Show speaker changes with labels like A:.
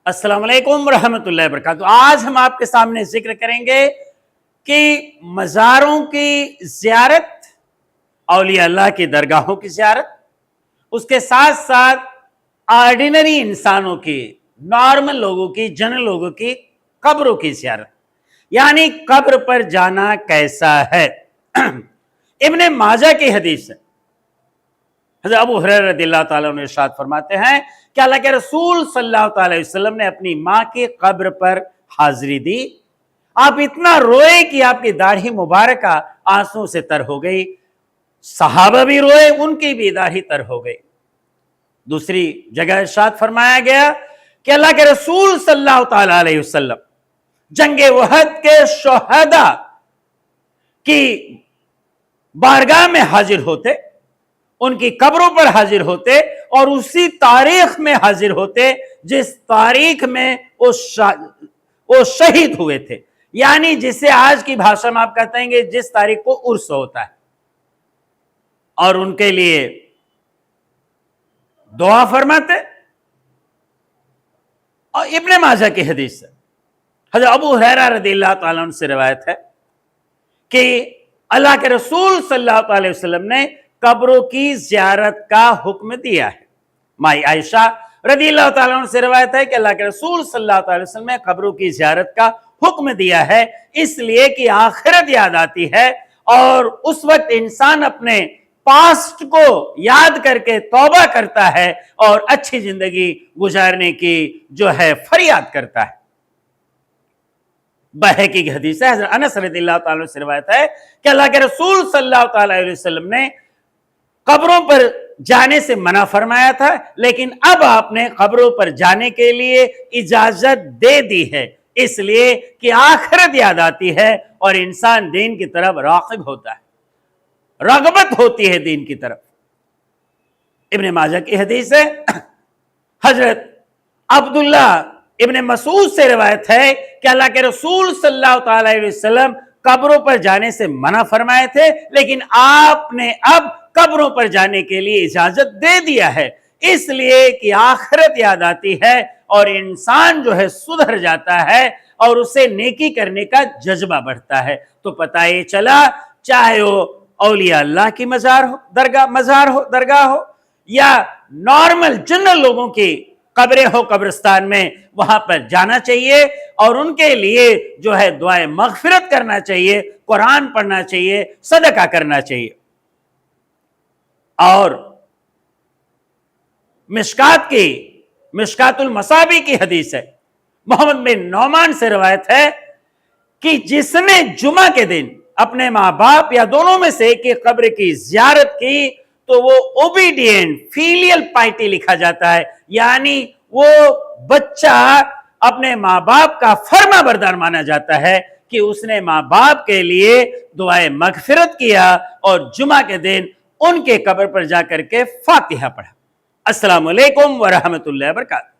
A: अस्सलाम वालेकुम रहमतुल्लाहि वबरकातुहू। आज हम आपके सामने जिक्र करेंगे कि मज़ारों की ज़ियारत, औलिया अल्लाह की दरगाहों की ज़ियारत, उसके साथ साथ ऑर्डिनरी इंसानों की, नॉर्मल लोगों की, जनरल लोगों की कब्रों की ज़ियारत, यानी कब्र पर जाना कैसा है। इब्ने माजा की हदीस है, हज़रत अबू हुरैरा रज़ियल्लाहु ताला अन्हु इरशाद फरमाते हैं कि अल्लाह के रसूल सल्लल्लाहु अलैहि वसल्लम ने अपनी माँ की कब्र पर हाजिरी दी। आप इतना रोए कि आपकी दाढ़ी मुबारक आंसू से तर हो गई। सहाबा भी रोए, उनकी भी दाढ़ी तर हो गई। दूसरी जगह इरशाद फरमाया गया कि अल्लाह के रसूल सल्लल्लाहु ताला अलैहि वसल्लम जंगे उहद के शुहदा की बारगाह में हाजिर होते, उनकी कब्रों पर हाजिर होते और उसी तारीख में हाजिर होते जिस तारीख में वो शहीद हुए थे, यानी जिसे आज की भाषा में आप कहते हैं कि जिस तारीख को उर्स होता है, और उनके लिए दुआ फरमाते। और इब्ने माजा की हदीस है, हज़रत अबू हुरैरा रज़ियल्लाहु ताला अन्हु से रिवायत है कि अल्लाह के रसूल सल्लल्लाहु अलैहि वसल्लम ने कब्रों की ज़ियारत का हुक्म दिया है। माई आयशा रज़ियल्लाहु ताला अन्हा से रिवायत है कि अल्लाह के रसूल सल्लल्लाहु अलैहि वसल्लम ने कब्रों की ज़ियारत का हुक्म दिया है, इसलिए कि आखिरत याद आती है और उस वक्त इंसान अपने पास्ट को याद करके तौबा करता है और अच्छी जिंदगी गुजारने की जो है फरियाद करता है। बहकी की हदीस है, हज़रत अनस रज़ियल्लाहु ताला अन्हु से रिवायत है कि अल्लाह के रसूल सल्लल्लाहु अलैहि वसल्लम ने कब्रों पर जाने से मना फरमाया था, लेकिन अब आपने कब्रों पर जाने के लिए इजाजत दे दी है, इसलिए कि आखिरत याद आती है और इंसान दीन की तरफ राग़िब होता है, रग़बत होती है दीन की तरफ। इब्ने माजा की हदीस है, हजरत अब्दुल्ला इब्ने मसूद से रिवायत है कि अल्लाह के रसूल सल्लल्लाहु अलैहि वसल्लम कब्रों पर जाने से मना फरमाए थे, लेकिन आपने अब कब्रों पर जाने के लिए इजाजत दे दिया है, इसलिए कि आखिरत याद आती है और इंसान जो है सुधर जाता है और उसे नेकी करने का जज्बा बढ़ता है। तो पता ये चला, चाहे वो औलिया अल्लाह की मज़ार हो, दरगाह हो या नॉर्मल जनरल लोगों की कब्रें हो, कब्रिस्तान में, वहां पर जाना चाहिए और उनके लिए जो है दुआए मग़फ़िरत करना चाहिए, कुरान पढ़ना चाहिए, सदका करना चाहिए। और मिशकातुल मसाबी की हदीस है, मोहम्मद बिन नौमान से रिवायत है कि जिसने जुमा के दिन अपने माँ बाप या दोनों में से एक की कब्र की ज़ियारत की तो वो ओबीडियंट फीलियल पाइटी लिखा जाता है, यानी वो बच्चा अपने माँ बाप का फर्मा बरदार माना जाता है कि उसने माँ बाप के लिए दुआए मग़फ़िरत किया और जुमा के दिन उनके कब्र पर जाकर के फातिहा पढ़ा। अस्सलामु अलैकुम व रहमतुल्लाहि व बरकातुहू।